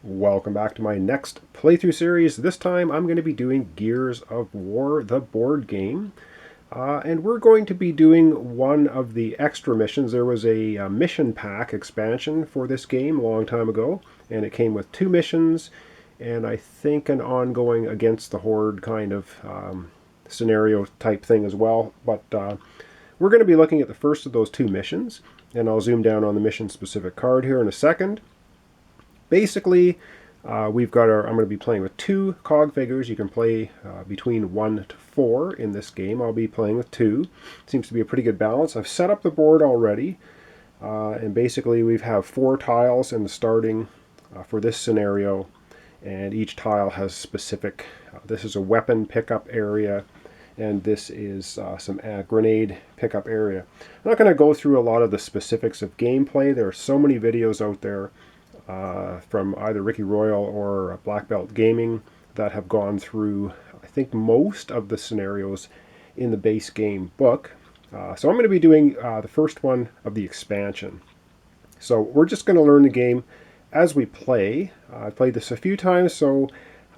Welcome back to my next playthrough series. This time I'm going to be doing Gears of War, the board game. And we're going to be doing one of the extra missions. There was a mission pack expansion for this game a long time ago, and it came with 2 missions, and I think an ongoing Against the Horde kind of scenario type thing as well. But we're going to be looking at the first of those 2 missions, and I'll zoom down on the mission specific card here in a second. Basically, I'm going to be playing with 2 cog figures. You can play between 1 to 4 in this game. I'll be playing with 2. Seems to be a pretty good balance. I've set up the board already, and basically we have 4 tiles in the starting for this scenario, and each tile has specific. This is a weapon pickup area, and this is some grenade pickup area. I'm not going to go through a lot of the specifics of gameplay. There are so many videos out there from either Ricky Royal or Black Belt Gaming that have gone through, I think, most of the scenarios in the base game book. So I'm going to be doing the first one of the expansion. So we're just going to learn the game as we play. I've played this a few times, so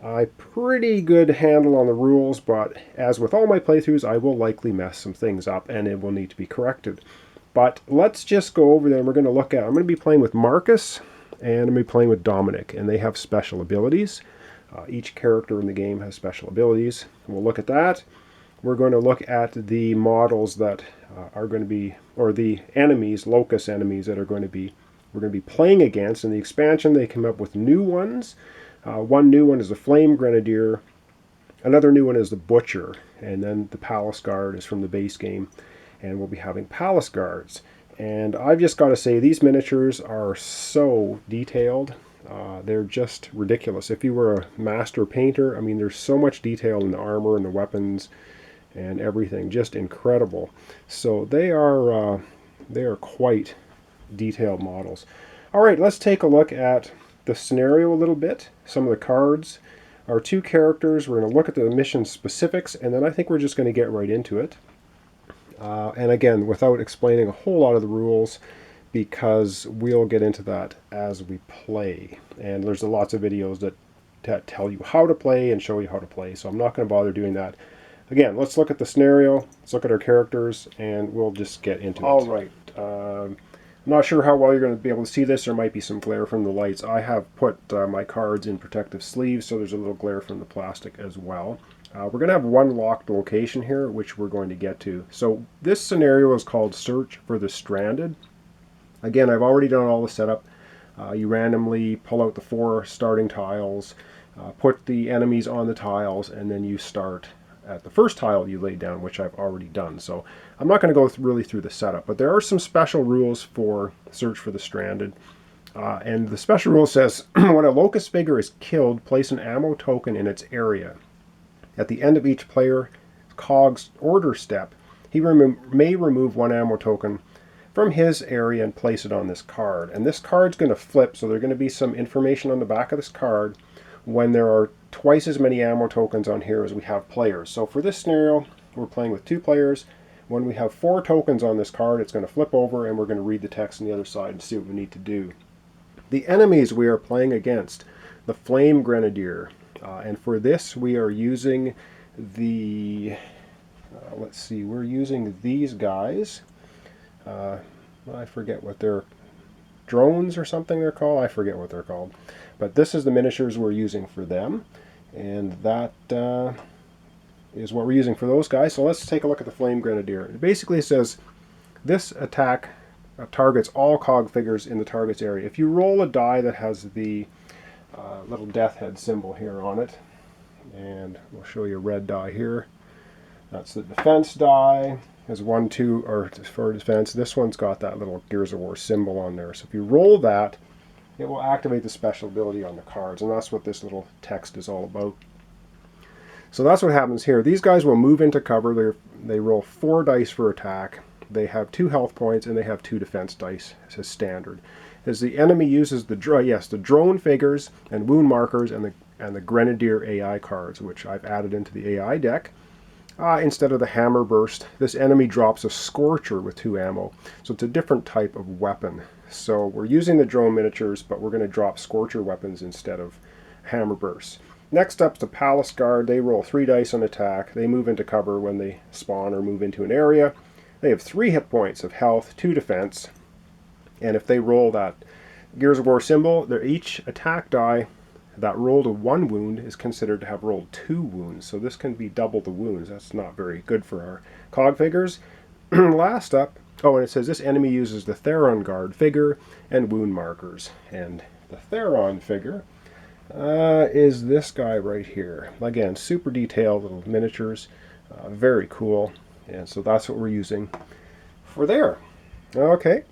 I have pretty good handle on the rules, but as with all my playthroughs, I will likely mess some things up and it will need to be corrected. But let's just go over there. We're going to look at, I'm going to be playing with Marcus, and I'm going to be playing with Dominic, and they have special abilities. Each character in the game has special abilities. We'll look at that. We're going to look at the models that are going to be, or the enemies, Locust enemies that we're going to be playing against. In the expansion, they come up with new ones. One new one is the Flame Grenadier. Another new one is the Butcher, and then the Palace Guard is from the base game, and we'll be having Palace Guards. And I've just got to say, these miniatures are so detailed. They're just ridiculous. If you were a master painter, I mean, there's so much detail in the armor and the weapons and everything. Just incredible. So they are quite detailed models. All right, let's take a look at the scenario a little bit. Some of the cards. Our 2 characters. We're going to look at the mission specifics, and then I think we're just going to get right into it. And again, without explaining a whole lot of the rules, because we'll get into that as we play. And there's lots of videos that tell you how to play and show you how to play, so I'm not going to bother doing that. Again, let's look at the scenario, let's look at our characters, and we'll just get into it. All right. I'm not sure how well you're going to be able to see this. There might be some glare from the lights. I have put my cards in protective sleeves, so there's a little glare from the plastic as well. We're going to have one locked location here, which we're going to get to. So this scenario is called Search for the Stranded. Again, I've already done all the setup. You randomly pull out the 4 starting tiles, put the enemies on the tiles, and then you start at the first tile you laid down, which I've already done. So I'm not going to go really through the setup, but there are some special rules for Search for the Stranded. And the special rule says, when a Locust figure is killed, place an ammo token in its area. At the end of each player cog's order step, he may remove 1 ammo token from his area and place it on this card. And this card's going to flip, so there's going to be some information on the back of this card when there are twice as many ammo tokens on here as we have players. So for this scenario, we're playing with 2 players. When we have 4 tokens on this card, it's going to flip over, and we're going to read the text on the other side and see what we need to do. The enemies we are playing against, the Flame Grenadier. And for this, we are using the, we're using these guys. I forget what they're, drones or something they're called. I forget what they're called. But this is the miniatures we're using for them. And that is what we're using for those guys. So let's take a look at the Flame Grenadier. It basically says, this attack targets all cog figures in the target's area. If you roll a die that has the little death head symbol here on it, and we'll show you a red die here. That's the defense die. Has 1, 2, or for defense. This one's got that little Gears of War symbol on there. So if you roll that, it will activate the special ability on the cards, and that's what this little text is all about. So that's what happens here. These guys will move into cover. They roll 4 dice for attack. They have 2 health points, and they have 2 defense dice as standard. As the enemy uses the drone figures and wound markers and the Grenadier AI cards, which I've added into the AI deck. instead of the hammer burst. This enemy drops a scorcher with 2 ammo, so it's a different type of weapon. So we're using the drone miniatures, but we're going to drop scorcher weapons instead of hammer bursts. Next up's the Palace Guard. They roll 3 dice on attack. They move into cover when they spawn or move into an area. They have 3 hit points of health, 2 defense, and if they roll that Gears of War symbol, each attack die that rolled a 1 wound is considered to have rolled 2 wounds. So this can be double the wounds. That's not very good for our cog figures. Last up, oh, and it says this enemy uses the Theron Guard figure and wound markers. And the Theron figure is this guy right here. Again, super detailed little miniatures. Very cool. And so that's what we're using for there. Okay.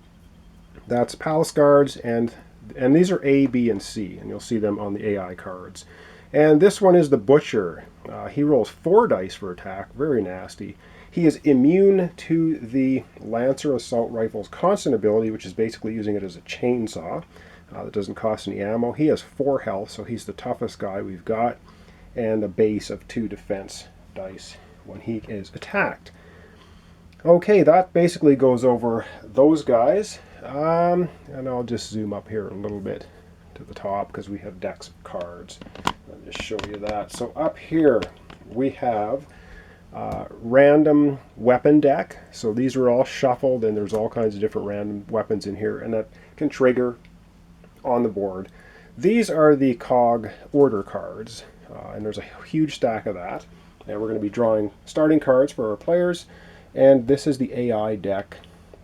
That's Palace Guards, and these are A, B, and C, and you'll see them on the AI cards. And this one is the Butcher. He rolls 4 dice for attack, very nasty. He is immune to the Lancer Assault Rifle's constant ability, which is basically using it as a chainsaw. That doesn't cost any ammo. He has 4 health, so he's the toughest guy we've got, and a base of 2 defense dice when he is attacked. Okay, that basically goes over those guys. And I'll just zoom up here a little bit to the top because we have decks of cards. I'll just show you that. So up here we have random weapon deck. So these are all shuffled, and there's all kinds of different random weapons in here, and that can trigger on the board. These are the cog order cards, and there's a huge stack of that. And we're going to be drawing starting cards for our players. And this is the AI deck.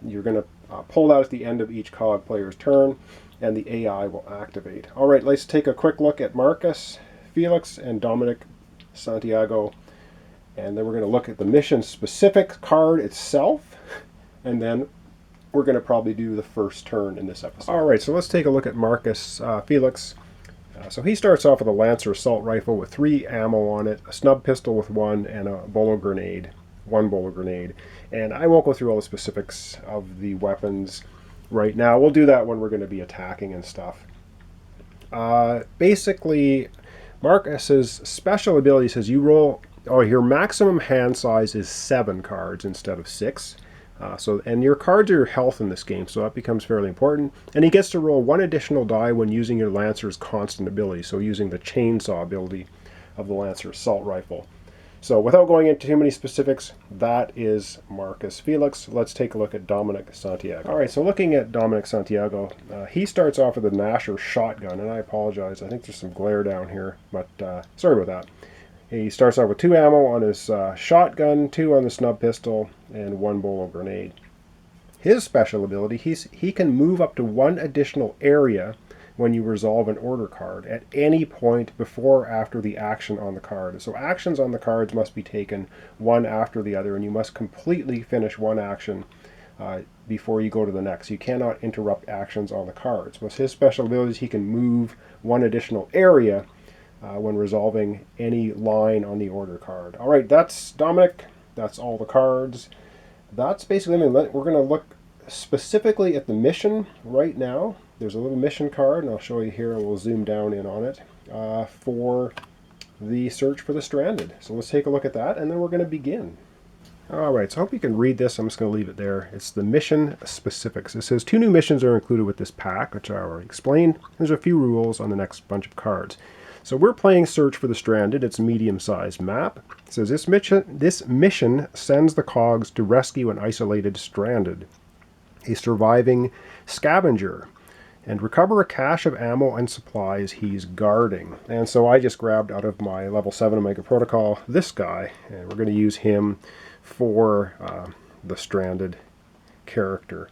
You're going to pull that at the end of each cog player's turn, and the AI will activate. All right, let's take a quick look at Marcus, Felix, and Dominic, Santiago, and then we're going to look at the mission-specific card itself, and then we're going to probably do the first turn in this episode. All right, so let's take a look at Marcus Felix. So he starts off with a Lancer Assault Rifle with 3 ammo on it, a snub pistol with 1, and a bolo grenade. 1 bolo grenade. And I won't go through all the specifics of the weapons right now. We'll do that when we're going to be attacking and stuff. Basically, Marcus's special ability says you roll, your maximum hand size is 7 cards instead of 6. And your cards are your health in this game, so that becomes fairly important. And he gets to roll 1 additional die when using your Lancer's constant ability, so using the chainsaw ability of the Lancer Assault Rifle. So without going into too many specifics, that is Marcus Felix. Let's take a look at Dominic Santiago. All right, so looking at Dominic Santiago, he starts off with a Nasher shotgun, and I apologize, I think there's some glare down here, but sorry about that. He starts off with 2 ammo on his shotgun, 2 on the snub pistol, and 1 bolo grenade. His special ability, he can move up to 1 additional area when you resolve an order card at any point before or after the action on the card. So actions on the cards must be taken one after the other, and you must completely finish 1 action before you go to the next. You cannot interrupt actions on the cards. With his special abilities, he can move 1 additional area when resolving any line on the order card. All right, that's Dominic. That's all the cards. That's basically, we're going to look specifically at the mission right now. There's a little mission card, and I'll show you here, and we'll zoom down in on it, for the search for the stranded. So let's take a look at that, and then we're going to begin. Alright, so I hope you can read this. I'm just going to leave it there. It's the mission specifics. It says 2 new missions are included with this pack, which I already explained. There's a few rules on the next bunch of cards. So we're playing Search for the Stranded. It's a medium-sized map. It says this mission sends the cogs to rescue an isolated stranded, a surviving scavenger, and recover a cache of ammo and supplies he's guarding. And so I just grabbed out of my level 7 Omega Protocol this guy, and we're going to use him for the stranded character.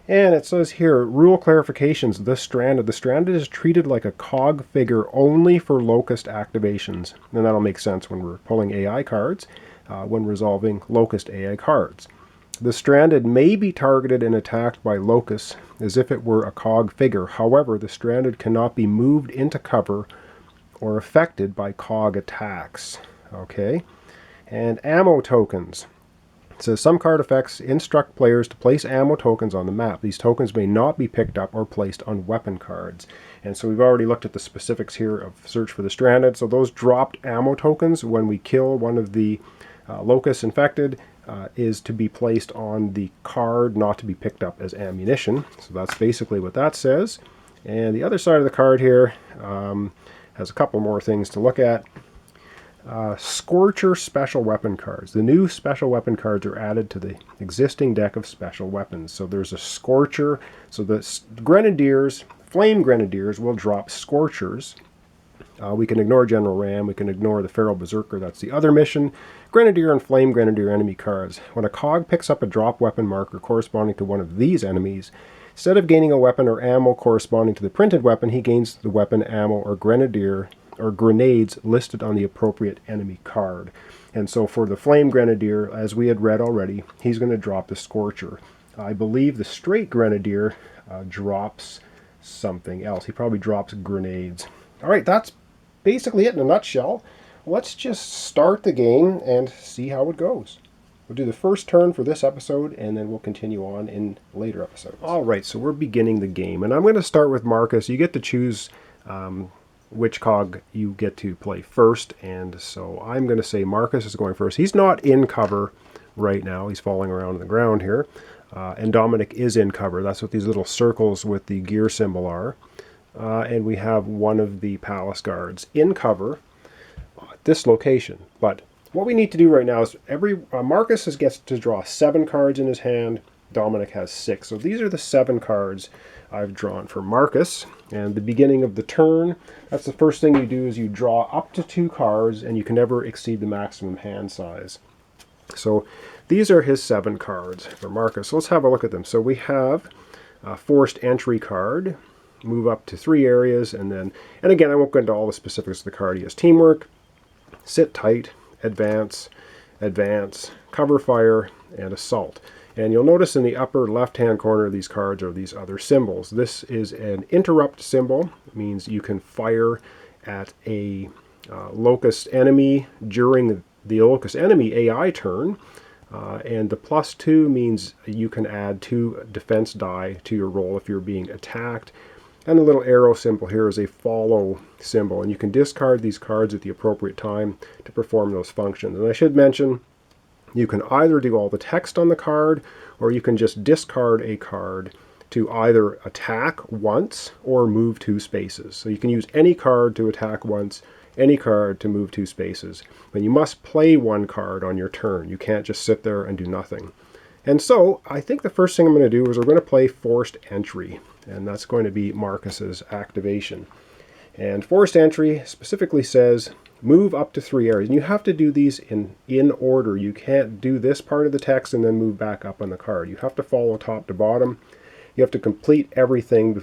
And it says here, rule clarifications, the stranded is treated like a cog figure only for Locust activations. And that'll make sense when we're pulling AI cards, when resolving Locust AI cards. The stranded may be targeted and attacked by Locusts as if it were a cog figure. However, the stranded cannot be moved into cover or affected by cog attacks. Okay, and ammo tokens. It says some card effects instruct players to place ammo tokens on the map. These tokens may not be picked up or placed on weapon cards. And so we've already looked at the specifics here of Search for the Stranded. So those dropped ammo tokens when we kill one of the Locust infected is to be placed on the card, not to be picked up as ammunition. So that's basically what that says. And the other side of the card here has a couple more things to look at. Scorcher special weapon cards. The new special weapon cards are added to the existing deck of special weapons. So there's a Scorcher. So the Grenadiers, Flame Grenadiers, will drop Scorchers. We can ignore General Ram. We can ignore the Feral Berserker. That's the other mission. Grenadier and Flame Grenadier enemy cards. When a cog picks up a drop weapon marker corresponding to one of these enemies, instead of gaining a weapon or ammo corresponding to the printed weapon, he gains the weapon, ammo, or Grenadier or grenades listed on the appropriate enemy card. And so for the Flame Grenadier, as we had read already, he's going to drop the Scorcher. I believe the straight Grenadier drops something else. He probably drops grenades. All right, that's basically it in a nutshell. Let's just start the game and see how it goes. We'll do the first turn for this episode, and then we'll continue on in later episodes. All right, so we're beginning the game, and I'm going to start with Marcus. You get to choose which cog you get to play first, and so I'm going to say Marcus is going first. He's not in cover right now. He's falling around on the ground here, and Dominic is in cover. That's what these little circles with the gear symbol are. And we have one of the palace guards in cover at this location. But what we need to do right now is Marcus gets to draw 7 cards in his hand. Dominic has 6. So these are the 7 cards I've drawn for Marcus. And the beginning of the turn, that's the first thing you do, is you draw up to 2 cards, and you can never exceed the maximum hand size. So these are his 7 cards for Marcus. So let's have a look at them. So we have a forced entry card. Move up to 3 areas, and again, I won't go into all the specifics of the card. He has teamwork, sit tight, advance, cover fire, and assault. And you'll notice in the upper left-hand corner of these cards are these other symbols. This is an interrupt symbol. It means you can fire at a Locust enemy during the Locust enemy AI turn. And the +2 means you can add 2 defense die to your roll if you're being attacked. And the little arrow symbol here is a follow symbol, and you can discard these cards at the appropriate time to perform those functions. And I should mention, you can either do all the text on the card, or you can just discard a card to either attack once or move 2 spaces. So you can use any card to attack once, any card to move 2 spaces. But you must play 1 card on your turn. You can't just sit there and do nothing. And so I think the first thing I'm going to do is we're going to play Forced Entry. And that's going to be Marcus's activation. And Forced Entry specifically says move up to 3 areas. And you have to do these in order. You can't do this part of the text and then move back up on the card. You have to follow top to bottom. You have to complete everything.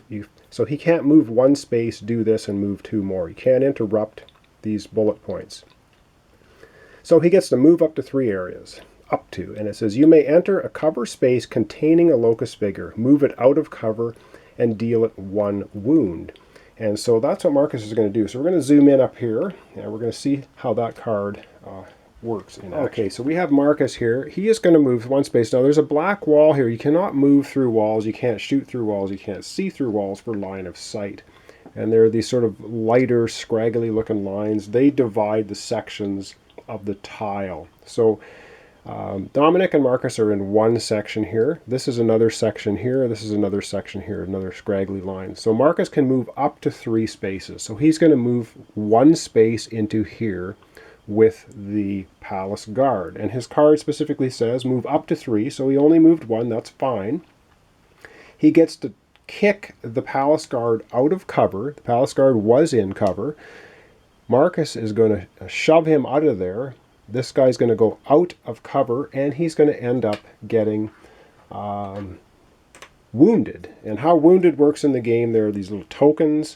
So he can't move 1 space, do this, and move 2 more. You can't interrupt these bullet points. So he gets to move up to 3 areas. Up to. And it says you may enter a cover space containing a Locust figure. Move it out of cover and deal it 1 wound. And so that's what Marcus is going to do. So we're going to zoom in up here, and we're going to see how that card works in action. Okay, so we have Marcus here. He is going to move 1 space. Now there's a black wall here. You cannot move through walls. You can't shoot through walls. You can't see through walls for line of sight. And there are these sort of lighter, scraggly looking lines. They divide the sections of the tile. So Dominic and Marcus are in 1 section here. This is another section here. This is another section here, another scraggly line. So Marcus can move up to 3 spaces. So he's going to move 1 space into here with the Palace Guard. And his card specifically says move up to 3. So he only moved 1. That's fine. He gets to kick the Palace Guard out of cover. The Palace Guard was in cover. Marcus is going to shove him out of there. This guy's going to go out of cover, and he's going to end up getting wounded. And how wounded works in the game, there are these little tokens,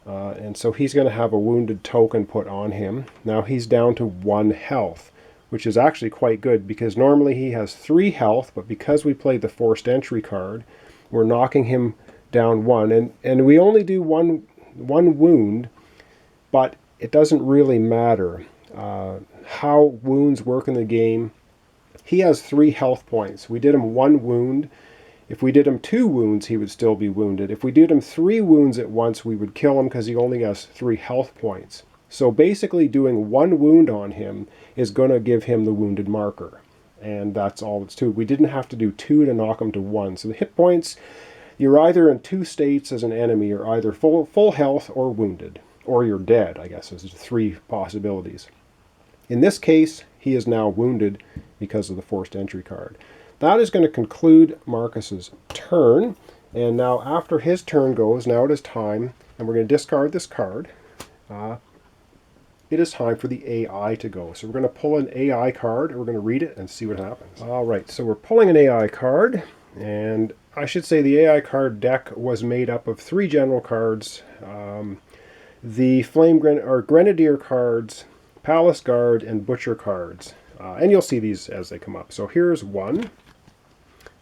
and so he's going to have a wounded token put on him. Now he's down to 1 health, which is actually quite good, because normally he has 3 health, but because we played the Forced Entry card, we're knocking him down 1. And we only do one wound, but it doesn't really matter how wounds work in the game. He has 3 health points. We did him 1 wound. If we did him 2 wounds, he would still be wounded. If we did him 3 wounds at once, we would kill him because he only has 3 health points. So basically doing 1 wound on him is going to give him the wounded marker. And that's all it's to. We didn't have to do 2 to knock him to 1. So the hit points, you're either in 2 states as an enemy. You're either full health or wounded. Or you're dead, I guess. There's 3 possibilities. In this case, he is now wounded because of the forced entry card. That is going to conclude Marcus's turn. And now after his turn goes, now it is time, and we're going to discard this card. It is time for the AI to go. So we're going to pull an AI card, and we're going to read it and see what happens. All right, so we're pulling an AI card, and I should say the AI card deck was made up of 3 general cards, the Grenadier cards, Palace Guard, and Butcher cards. And you'll see these as they come up. So here's one,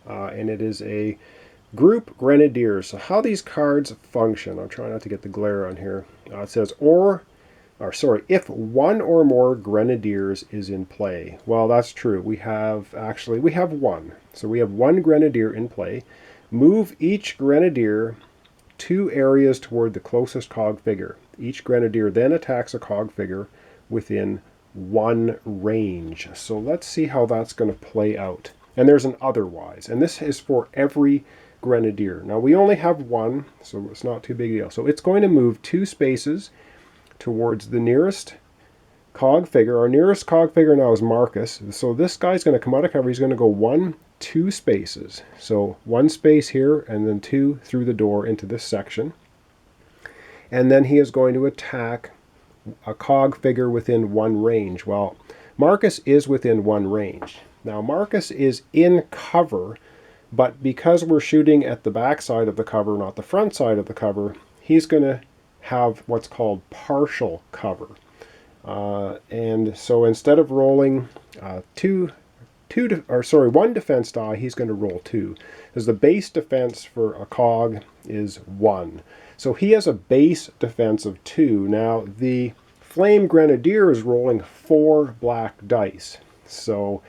and it is a Group Grenadiers. So how these cards function, I'm trying not to get the glare on here. It says, if 1 or more Grenadiers is in play. Well, that's true. We have 1. So we have 1 Grenadier in play. Move each Grenadier 2 areas toward the closest cog figure. Each Grenadier then attacks a cog figure within 1 range. So let's see how that's going to play out. And there's an otherwise. And this is for every Grenadier. Now we only have 1, so it's not too big a deal. So it's going to move 2 spaces towards the nearest cog figure. Our nearest cog figure now is Marcus. So this guy's going to come out of cover. He's going to go 2 spaces. So 1 space here and then 2 through the door into this section. And then he is going to attack a cog figure within 1 range. Well, Marcus is within 1 range. Now Marcus is in cover, but because we're shooting at the back side of the cover, not the front side of the cover, he's going to have what's called partial cover. And so instead of rolling 1 defense die, he's going to roll 2. Because the base defense for a cog is 1. So he has a base defense of 2. Now the Flame Grenadier is rolling 4 black dice. So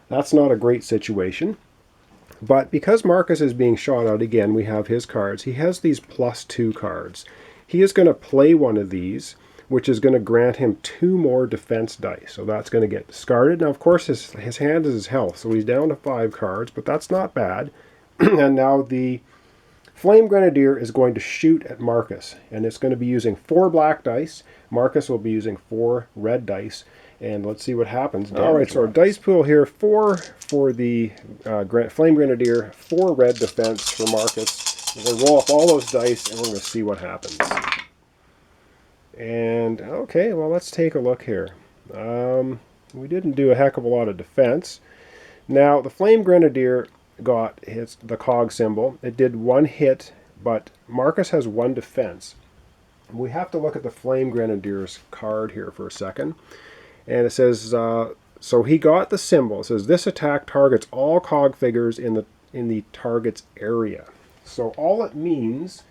that's not a great situation. But because Marcus is being shot out again, we have his cards. He has these +2 cards. He is going to play one of these, which is going to grant him 2 more defense dice. So that's going to get discarded. Now, of course, his hand is his health, so he's down to 5 cards, but that's not bad. And now the Flame Grenadier is going to shoot at Marcus, and it's going to be using 4 black dice. Marcus will be using 4 red dice, and let's see what happens. All right, so our dice pool here, 4 for the Flame Grenadier, 4 red defense for Marcus. We're going to roll up all those dice, and we're going to see what happens. And, okay, well, let's take a look here. We didn't do a heck of a lot of defense. Now, the Flame Grenadier got the cog symbol. It did 1 hit, but Marcus has 1 defense. We have to look at the Flame Grenadier's card here for a second. And it says, so he got the symbol. It says, this attack targets all cog figures in the target's area. So all it means,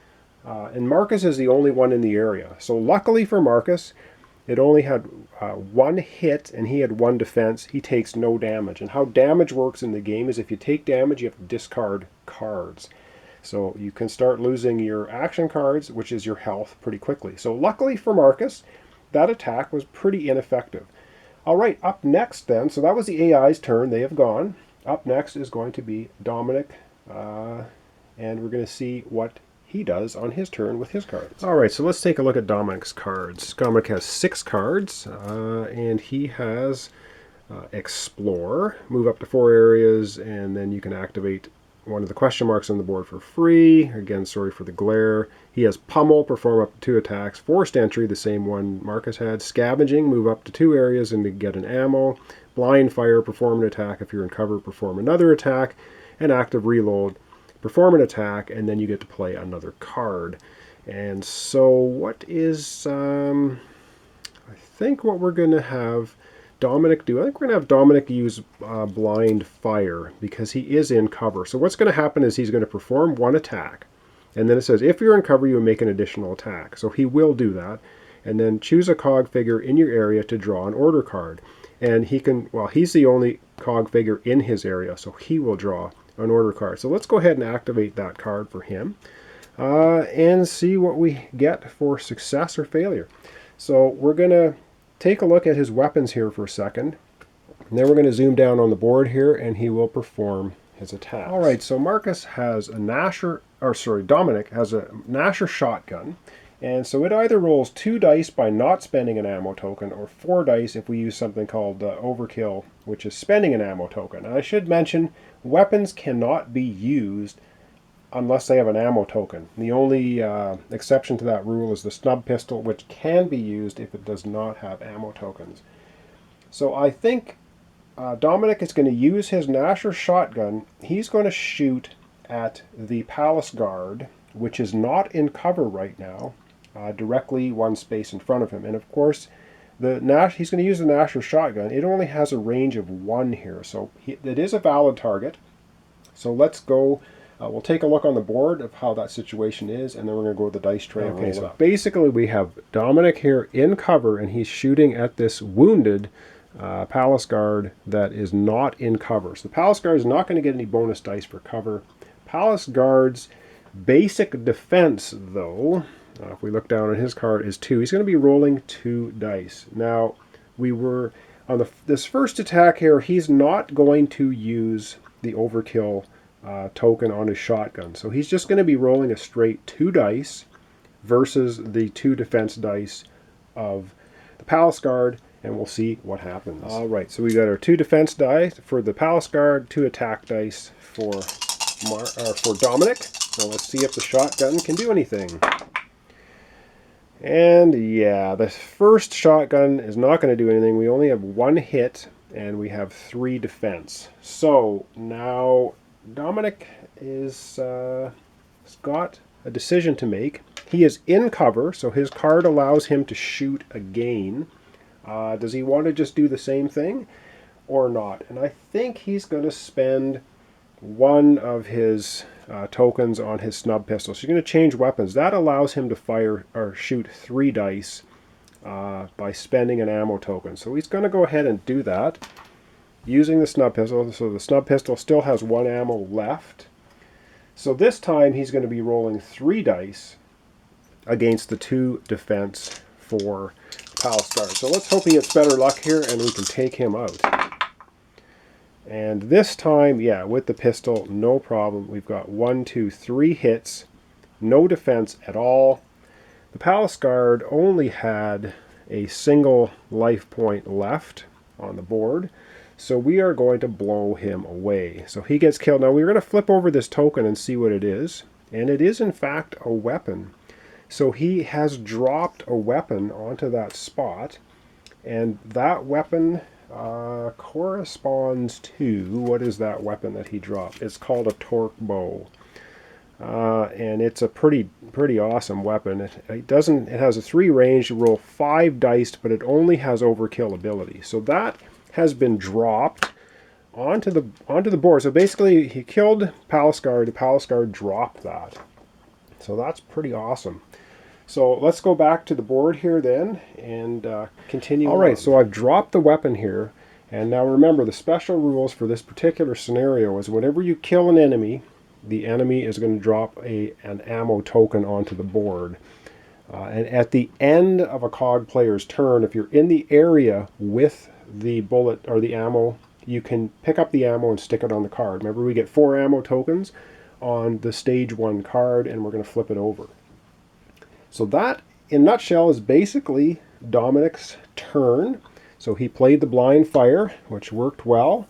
and Marcus is the only one in the area. So luckily for Marcus, it only had 1 hit and he had 1 defense. He takes no damage. And how damage works in the game is if you take damage, you have to discard cards. So you can start losing your action cards, which is your health, pretty quickly. So luckily for Marcus, that attack was pretty ineffective. All right, up next then, so that was the AI's turn. They have gone. Up next is going to be Dominic, and we're going to see what he does on his turn with his cards. All right, so let's take a look at Dominic's cards. Dominic has 6 cards, and he has Explore, move up to 4 areas, and then you can activate one of the question marks on the board for free. Again, sorry for the glare. He has Pummel, perform up to 2 attacks. Forced Entry, the same one Marcus had. Scavenging, move up to 2 areas and get an ammo. Blind Fire, perform an attack. If you're in cover, perform another attack. And Active Reload, perform an attack, and then you get to play another card. And so what is, I think what we're going to have Dominic do, I think we're going to have Dominic use Blind Fire because he is in cover. So what's going to happen is he's going to perform 1 attack. And then it says, if you're in cover, you make an additional attack. So he will do that. And then choose a cog figure in your area to draw an order card. And he can, well, he's the only cog figure in his area, so he will draw an order card. So let's go ahead and activate that card for him and see what we get for success or failure. So we're going to take a look at his weapons here for a second. And then we're going to zoom down on the board here, and he will perform his attacks. All right, so Dominic has a Gnasher shotgun. And so it either rolls 2 dice by not spending an ammo token, or 4 dice if we use something called overkill, which is spending an ammo token. And I should mention, weapons cannot be used unless they have an ammo token. The only exception to that rule is the snub pistol, which can be used if it does not have ammo tokens. So I think Dominic is going to use his Gnasher shotgun. He's going to shoot at the palace guard, which is not in cover right now, directly 1 space in front of him. And of course, he's going to use the Gnasher shotgun. It only has a range of 1 here, so it is a valid target. So let's go. We'll take a look on the board of how that situation is, and then we're going to go with the dice tray. Okay, so basically we have Dominic here in cover, and he's shooting at this wounded palace guard that is not in cover. So the palace guard is not going to get any bonus dice for cover. Palace guard's basic defense, though, if we look down on his card, is 2. He's going to be rolling 2 dice. Now, we were on this first attack here, he's not going to use the overkill token on his shotgun. So he's just going to be rolling a straight 2 dice versus the 2 defense dice of the palace guard, and we'll see what happens. All right, so we got our 2 defense dice for the palace guard, 2 attack dice for Dominic. Now let's see if the shotgun can do anything. And yeah, the first shotgun is not going to do anything. We only have 1 hit, and we have 3 defense. So now Dominic has got a decision to make. He is in cover, so his card allows him to shoot again. Does he want to just do the same thing or not? And I think he's going to spend 1 of his tokens on his snub pistol. So he's going to change weapons. That allows him to fire or shoot 3 dice by spending an ammo token. So he's going to go ahead and do that using the snub pistol. So the snub pistol still has 1 ammo left. So this time he's going to be rolling 3 dice against the 2 defense for palace guard. So let's hope he gets better luck here and we can take him out. And this time, yeah, with the pistol, no problem. We've got 1, 2, 3 hits, no defense at all. The palace guard only had a single life point left on the board, so we are going to blow him away. So he gets killed. Now we're going to flip over this token and see what it is, and it is in fact a weapon. So he has dropped a weapon onto that spot, and that weapon corresponds to, what is that weapon that he dropped? It's called a torque bow, and it's a pretty awesome weapon. It has a 3 range. You roll 5 dice, but it only has overkill ability. So that has been dropped onto the board. So basically, he killed palace guard. The palace guard dropped that. So that's pretty awesome. So let's go back to the board here then and continue. All right, so I've dropped the weapon here. And now remember, the special rules for this particular scenario is whenever you kill an enemy, the enemy is going to drop an ammo token onto the board. And at the end of a COG player's turn, if you're in the area with the bullet or the ammo, you can pick up the ammo and stick it on the card. Remember, we get 4 ammo tokens on the stage 1 card, and we're going to flip it over. So that, in a nutshell, is basically Dominic's turn. So he played the blind fire, which worked well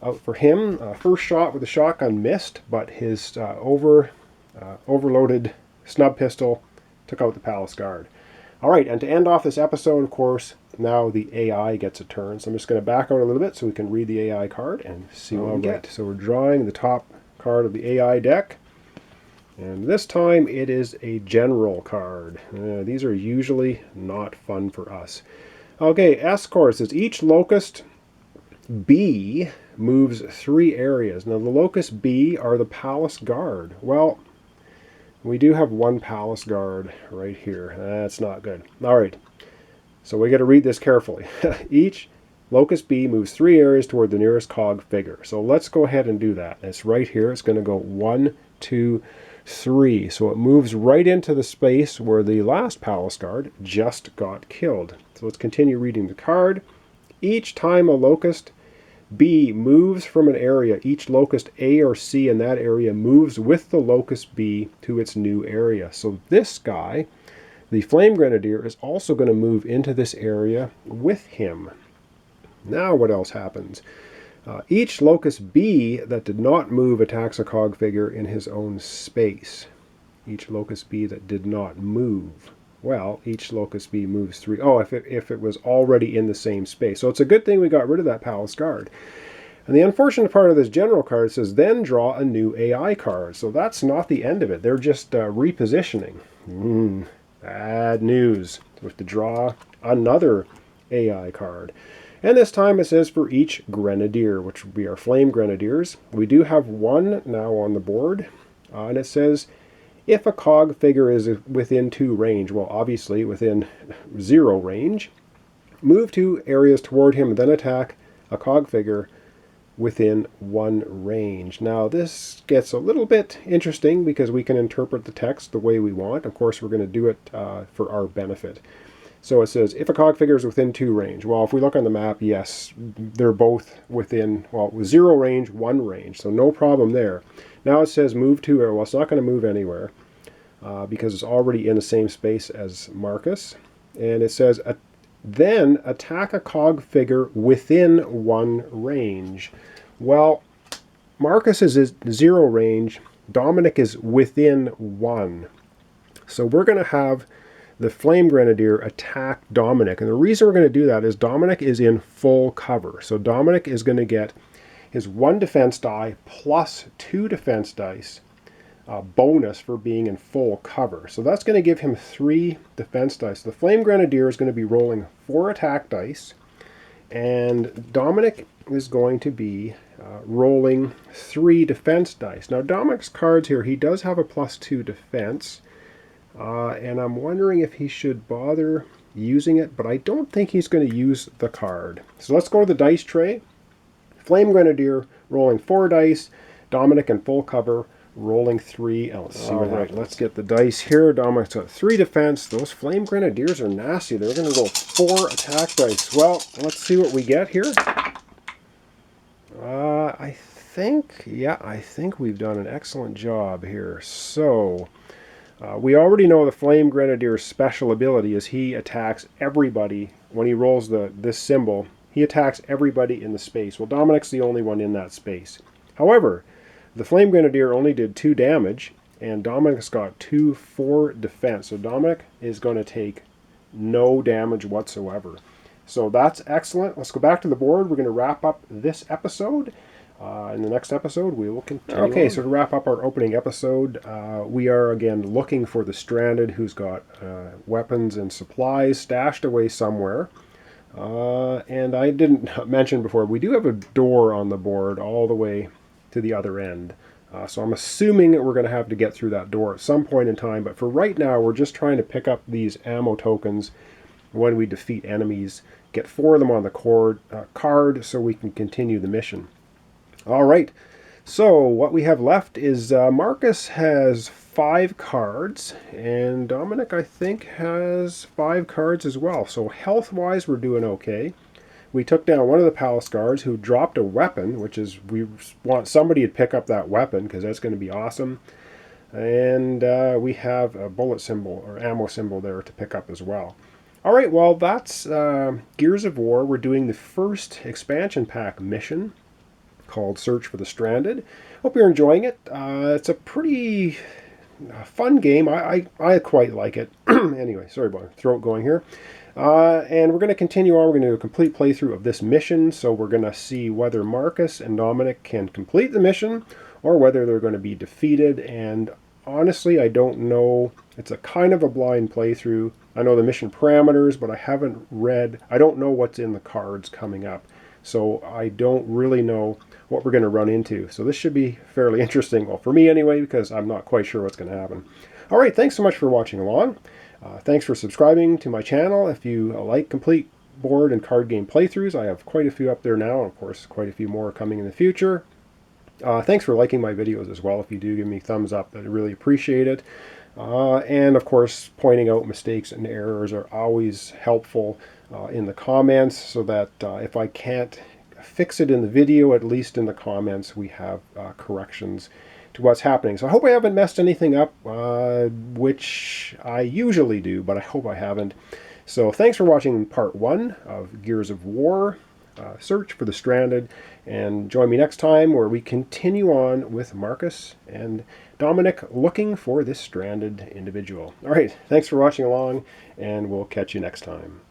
out for him. First shot with the shotgun missed, but his overloaded snub pistol took out the palace guard. All right, and to end off this episode, of course, now the AI gets a turn. So I'm just going to back out a little bit so we can read the AI card and see what we get. So we're drawing the top card of the AI deck. And this time it is a general card. These are usually not fun for us. Okay, S-Core says each Locust B moves 3 areas. Now the Locust B are the Palace Guard. Well, we do have 1 Palace Guard right here. That's not good. All right, so we got to read this carefully. Each Locust B moves 3 areas toward the nearest COG figure. So let's go ahead and do that. It's right here. It's going to go 1, 2, 3. So it moves right into the space where the last palace guard just got killed. So let's continue reading the card. Each time a locust B moves from an area, each locust A or C in that area moves with the locust B to its new area. So this guy, the Flame Grenadier, is also going to move into this area with him. Now what else happens? Each locust B that did not move attacks a cog figure in his own space. Each locust B that did not move. Well, each locust B moves 3. Oh, if it was already in the same space. So it's a good thing we got rid of that palace guard. And the unfortunate part of this general card says, then draw a new AI card. So that's not the end of it. They're just repositioning. Bad news. We have to draw another AI card. And this time it says for each Grenadier, which would be our Flame Grenadiers. We do have one now on the board. And it says, if a cog figure is within 2 range, well, obviously within 0 range, move 2 areas toward him and then attack a cog figure within 1 range. Now this gets a little bit interesting because we can interpret the text the way we want. Of course, we're going to do it for our benefit. So it says, if a cog figure is within 2 range. Well, if we look on the map, yes, they're both within, well, 0 range, 1 range. So no problem there. Now it says move 2 areas. Well, it's not going to move anywhere because it's already in the same space as Marcus. And it says, then attack a cog figure within 1 range. Well, Marcus is 0 range. Dominic is within 1. So we're going to have the Flame Grenadier attack Dominic. And the reason we're going to do that is Dominic is in full cover. So Dominic is going to get his 1 defense die plus 2 defense dice bonus for being in full cover. So that's going to give him 3 defense dice. The Flame Grenadier is going to be rolling 4 attack dice. And Dominic is going to be rolling 3 defense dice. Now Dominic's cards here, he does have a plus 2 defense. And I'm wondering if he should bother using it, but I don't think he's going to use the card. So let's go to the dice tray. Flame Grenadier rolling 4 dice. Dominic in full cover rolling 3. And let's see what happens. Let's get the dice here. Dominic's got 3 defense. Those Flame Grenadiers are nasty. They're going to roll 4 attack dice. Well, let's see what we get here. I think we've done an excellent job here. So we already know the Flame Grenadier's special ability is he attacks everybody. When he rolls this symbol, he attacks everybody in the space. Well, Dominic's the only one in that space. However, the Flame Grenadier only did 2 damage, and Dominic's got 4 defense. So Dominic is going to take no damage whatsoever. So that's excellent. Let's go back to the board. We're going to wrap up this episode. In the next episode, we will continue. Okay, so to wrap up our opening episode, we are again looking for the stranded who's got weapons and supplies stashed away somewhere. And I didn't mention before, we do have a door on the board all the way to the other end. So I'm assuming that we're going to have to get through that door at some point in time. But for right now, we're just trying to pick up these ammo tokens when we defeat enemies. Get 4 of them on the card so we can continue the mission. All right, so what we have left is Marcus has 5 cards, and Dominic, I think, has 5 cards as well. So health-wise, we're doing okay. We took down one of the palace guards who dropped a weapon, which is, we want somebody to pick up that weapon because that's going to be awesome. And we have a bullet symbol or ammo symbol there to pick up as well. All right, well, that's Gears of War. We're doing the first expansion pack mission called Search for the Stranded. Hope you're enjoying it. It's a pretty fun game. I quite like it. Anyway, sorry about my throat going here. And we're going to continue on. We're going to do a complete playthrough of this mission. So we're going to see whether Marcus and Dominic can complete the mission or whether they're going to be defeated. And honestly, I don't know. It's a kind of a blind playthrough. I know the mission parameters, but I don't know what's in the cards coming up. So I don't really know what we're going to run into. So this should be fairly interesting. Well, for me anyway, because I'm not quite sure what's going to happen. All right, thanks so much for watching along. Thanks for subscribing to my channel. If you like complete board and card game playthroughs, I have quite a few up there now. And of course, quite a few more coming in the future. Thanks for liking my videos as well. If you do give me thumbs up, I'd really appreciate it. And of course, pointing out mistakes and errors are always helpful in the comments, so that if I can't fix it in the video, at least in the comments we have corrections to what's happening. So I hope I haven't messed anything up, which I usually do, but I hope I haven't. So thanks for watching part 1 of Gears of War, Search for the Stranded, and join me next time where we continue on with Marcus and Dominic looking for this stranded individual. All right, thanks for watching along, and we'll catch you next time.